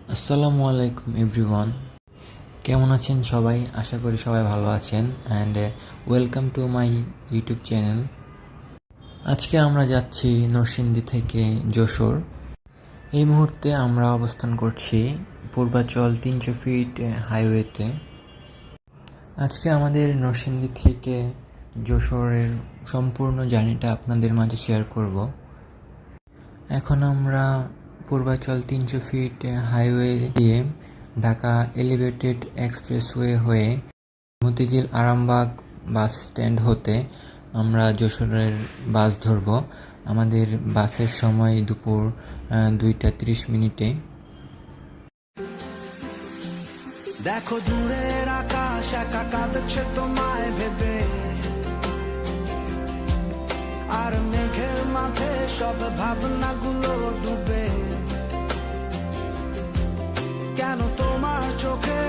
আসসালামু আলাইকুম এভরিওয়ান। কেমন আছেন সবাই? আশা করি সবাই ভালো আছেন and welcome to my YouTube channel. আজকে আমরা যাচ্ছি নরসিংদী থেকে যশোর। এই মুহূর্তে আমরা অবস্থান করছি পূর্বাচল 300 ফিট হাইওয়েতে। আজকে আমাদের নরসিংদী থেকে যশোরের সম্পূর্ণ জার্নিটা আপনাদের মাঝে শেয়ার করব। এখন আমরা পূর্বাচল 300 ফিট হাইওয়ে দিয়ে ঢাকা এলিভেটেড এক্সপ্রেসওয়ে হয়ে মতিঝিল আরামবাগ বাস স্ট্যান্ড হতে আমরা যশোরের বাস ধরব। আমাদের বাসের সময় দুপুর 2টা 30 মিনিটে। দেখো দূরের আকাশ একা কাঁদছে তোমায় ভেবে, আর মেঘের মাঝে সব ভাবনাগুলো ডুবে। কেন তোমার চোখে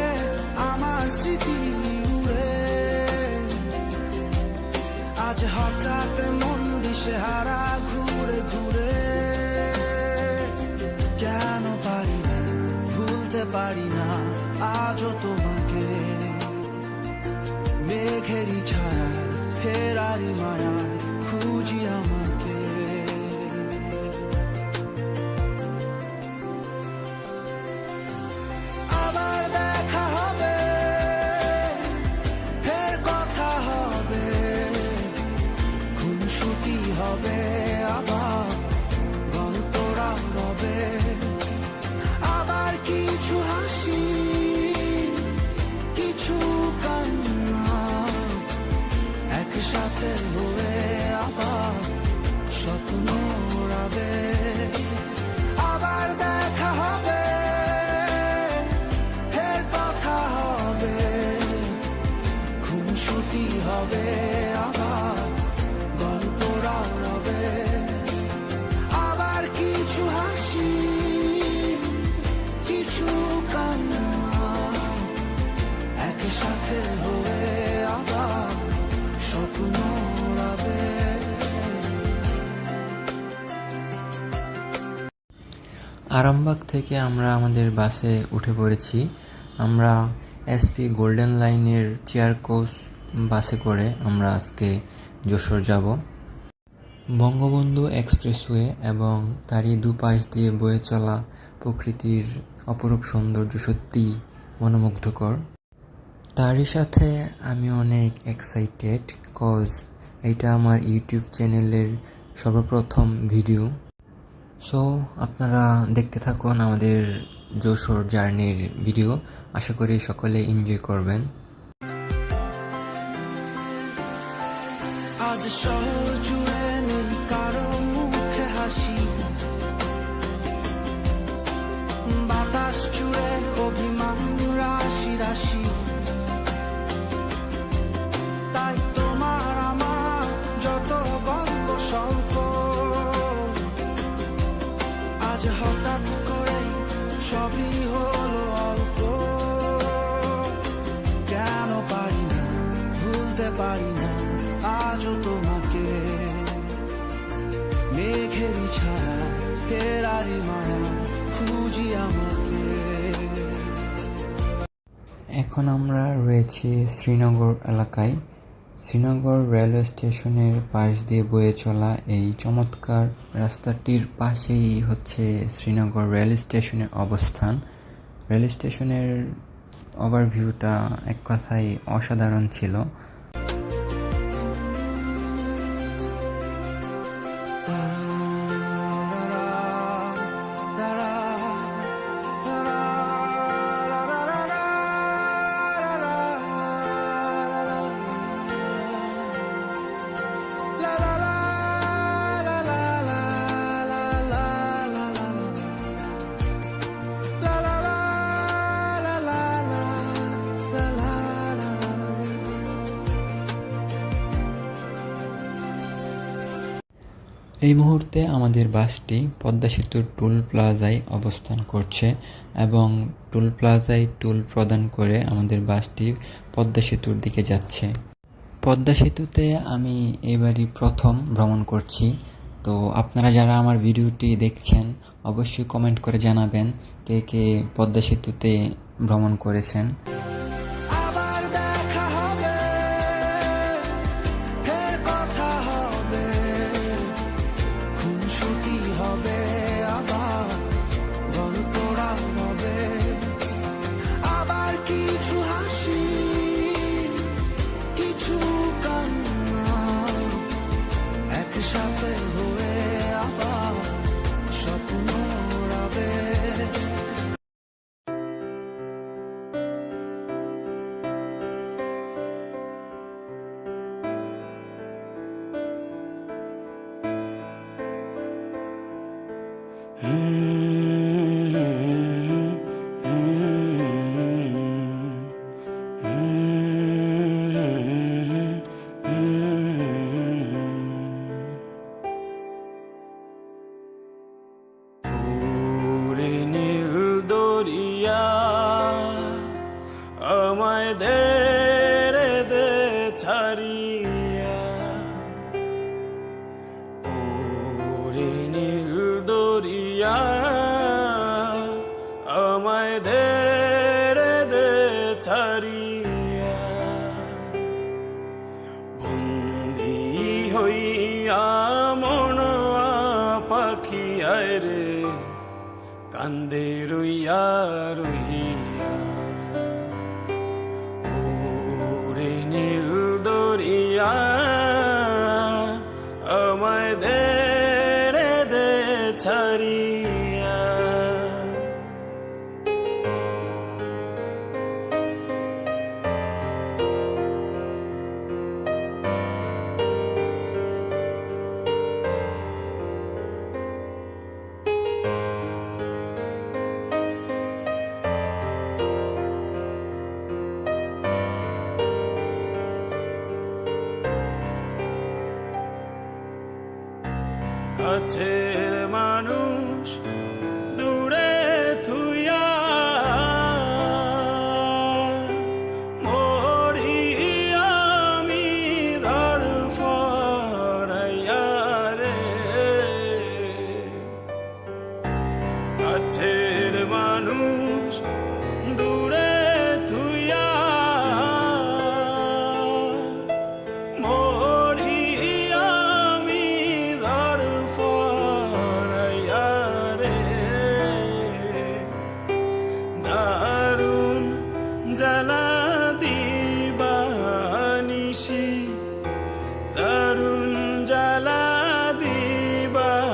আমার স্মৃতি উড়ে, আজ হঠাৎ মন দিশেহারা ঘুরে ঘুরে। কেন পারি না ভুলতে পারি না আজও তোমাকে, মেঘেরই ছায়া ফেরারি মায়া খুঁজি আমাকে। আবার দেখা হবে, ফের কথা হবে, খুনসুটি হবে, আবার গল্পরা রবে। আবার কিছু হাসি, কিছু কান্না, একসাথে হয়ে আবার স্বপ্ন উড়াবে। আবার দেখা হবে, ফের কথা হবে, খুনসুটি হবে, আবার গল্পরা রবে। আবার কিছু হাসি, কিছু কান্না, একসাথে হয়ে আবার স্বপ্ন উড়াবে। আরামবাগ থেকে আমরা আমাদের বাসে উঠে পড়েছি। আমরা এসপি গোল্ডেন লাইনের চেয়ার কোচ বাসে করে আমরা আজকে যশোর যাব। বঙ্গবন্ধু এক্সপ্রেসওয়ে এবং তারই দুপাশ দিয়ে বয়ে চলা প্রকৃতির অপরূপ সৌন্দর্য সত্যিই মনোমুগ্ধকর। তারই সাথে আমি অনেক এক্সাইটেড, কজ এটা আমার ইউটিউব চ্যানেলের সর্বপ্রথম ভিডিও। সো আপনারা দেখতে থাকুন আমাদের যশোর জার্নির ভিডিও। আশা করি সকলে এনজয় করবেন। আজ শহর জুড়ে নেই কারো মুখে হাসি, বাতাস জুড়ে অভিমান রাশি রাশি। তাই তোমার আমার যত গল্প স্বল্প, আজ হঠাৎ করে সবই হলো অল্প। কেন পারি না ভুলতে পারি না আজও তোমাকে, মেঘেরই ছায়া ফেরারি মায়া খুঁজি আমাকে। এখন আমরা রয়েছি শ্রীনগর এলাকায়। শ্রীনগর রেলওয়ে স্টেশনের পাশ দিয়ে বয়ে চলা এই চমৎকার রাস্তাটির পাশেই হচ্ছে শ্রীনগর রেল স্টেশনের অবস্থান। রেল স্টেশনের ওভারভিউটা এক কথায় অসাধারণ ছিল। এই মুহূর্তে আমাদের বাসটি পদ্মা সেতুর টোল প্লাজায় অবস্থান করছে এবং টোল প্লাজায় টোল প্রদান করে আমাদের বাসটি পদ্মা সেতুর দিকে যাচ্ছে। পদ্মা সেতুতে আমি এবারই প্রথম ভ্রমণ করছি, তো আপনারা যারা আমার ভিডিওটি দেখছেন অবশ্যই কমেন্ট করে জানাবেন কে কে পদ্মা সেতুতে ভ্রমণ করেছেন। আবার দেখা হবে, ফের কথা হবে, খুনসুটি হবে, আবার গল্পরা হবে, আবার কিছু হাসি, কিছু কান্না, একসাথে হয়ে আবার স্বপ্ন রাবে। ওরে নীল দরিয়া আমায় দে রে দে ছাড়িয়া, ওরে নীল দরিয়া আমায় দে রে দে ছাড়িয়া, বন্দি হইয়া মনোয়া পাখি আয় রে কান্দে রইয়া রইয়া, ওরে নীল দরিয়া আমায় দে রে দে ছাড়িয়া। কাছের মানুষ দূরে থুইয়া মরি আমি ধড়ফড়াইয়া রে, কাছের মানুষ দূরে থুইয়া মরি আমি ধড়ফড়াইয়া রে, দারুণ জ্বালা দিবানিশি, দারুণ জ্বালা দিবানিশি,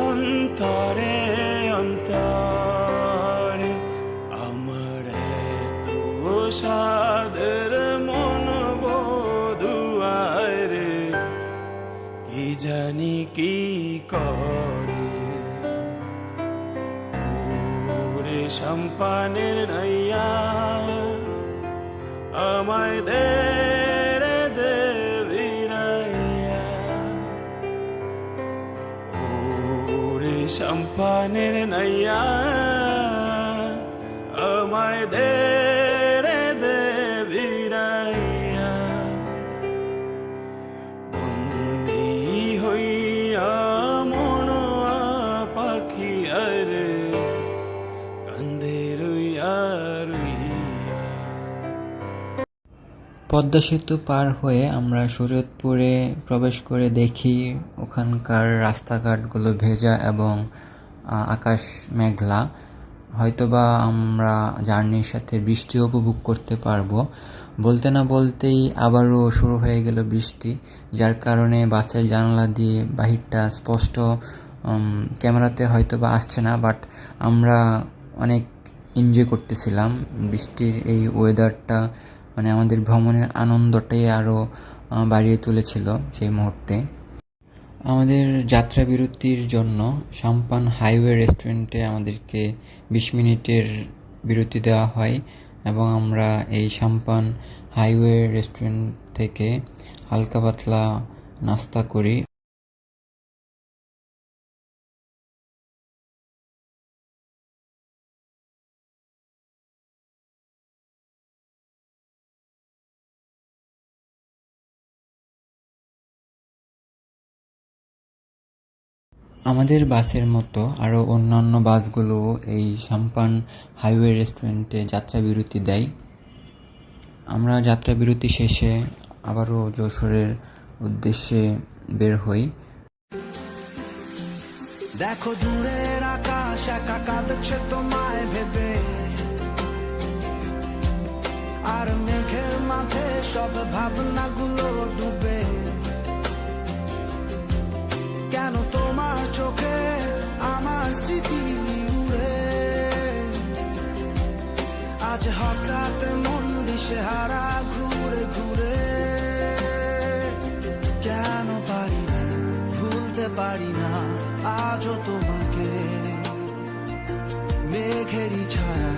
অন্তরে অন্তরে আমার এত সাদের মন বধুয়ায় রে, কি জানি কি করে, ওরে সম্পানের নাইয়া আমায় দে রে দে ভিড়াইয়া, ওরে সম্পানের নাইয়া আমায় দে রে দে ভিড়াইয়া, বন্দি হইয়া মনোয়া পাখি আয় রে কান্দে রইয়া রইয়া। পদ্মা সেতু পার হয়ে আমরা শরীয়তপুরে প্রবেশ করে দেখি ওখানকার রাস্তাঘাটগুলো ভেজা এবং আকাশ মেঘলা, হয়তোবা আমরা জার্নির সাথে বৃষ্টিও উপভোগ করতে পারবো। বলতে না বলতেই আবারও শুরু হয়ে গেল বৃষ্টি, যার কারণে বাসের জানালা দিয়ে বাহিরটা স্পষ্ট ক্যামেরাতে হয়তোবা আসছে না, বাট আমরা অনেক এনজয় করতেছিলাম বৃষ্টির এই ওয়েদারটা, মানে আমাদের ভ্রমণের আনন্দটাই আরও বাড়িয়ে তুলেছিল সেই মুহূর্তে। আমাদের যাত্রা বিরতির জন্য সাম্পান হাইওয়ে রেস্টুরেন্টে আমাদেরকে 20 মিনিটের বিরতি দেওয়া হয় এবং আমরা এই সাম্পান হাইওয়ে রেস্টুরেন্ট থেকে হালকা পাতলা নাস্তা করি। আমাদের বাসের মতো আরও অন্যান্য বাসগুলো এই সাম্পান হাইওয়ে রেস্টুরেন্টে যাত্রা বিরতি দেয়। আমরা যাত্রা বিরতি শেষে আবারও যশোরের উদ্দেশ্যে বের হই। দেখো দূরের আকাশ একা কাঁদছে তোমায় ভেবে, আর মেঘের মাঝে সব ভাবনাগুলো ডুবে। কেন তোমার চোখে আমার স্মৃতি উড়ে, আজ হঠাৎ মন দিশেহারা ঘুরে ঘুরে। কেন পারি না ভুলতে পারি না আজও তোমাকে, মেঘেরই ছায়া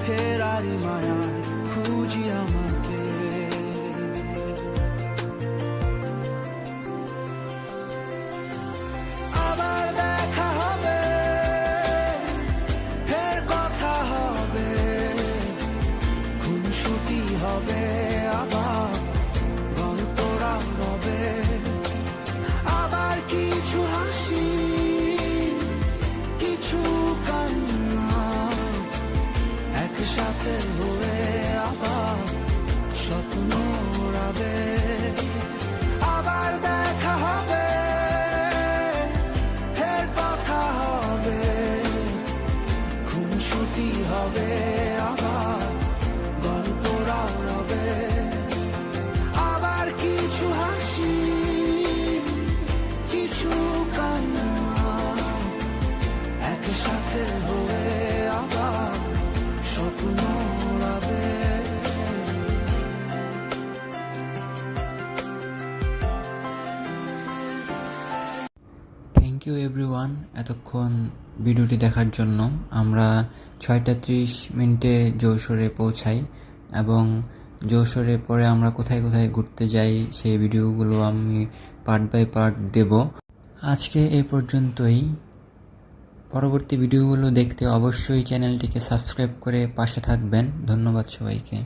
ফেরারি মায়া খুঁজি আমাকে। আবার দেখা হবে, ফের কথা হবে, খুনসুটি হবে, আবার গল্পরা রবে। আবার কিছু হাসি, কিছু কান্না, একসাথে হয়ে আবার স্বপ্ন উড়াবে। আবার দেখা হবে, ফের কথা হবে, খুনসুটি হবে, আবার গল্পরা রবে। আবার কিছু হাসি, কিছু কান্না, একসাথে হয়ে আবার স্বপ্ন উড়াবে। থ্যাংক ইউ এভরিওয়ান এতক্ষণ ভিডিওটি দেখার জন্য। আমরা 6:30 যশোরে পৌঁছাই এবং যশোরে পরে আমরা কোথায় কোথায় ঘুরতে যাই সেই ভিডিওগুলো আমি পার্ট বাই পার্ট দেব। আজকে এই পর্যন্তই। পরবর্তী ভিডিওগুলো দেখতে অবশ্যই চ্যানেলটিকে সাবস্ক্রাইব করে পাশে থাকবেন। ধন্যবাদ সবাইকে।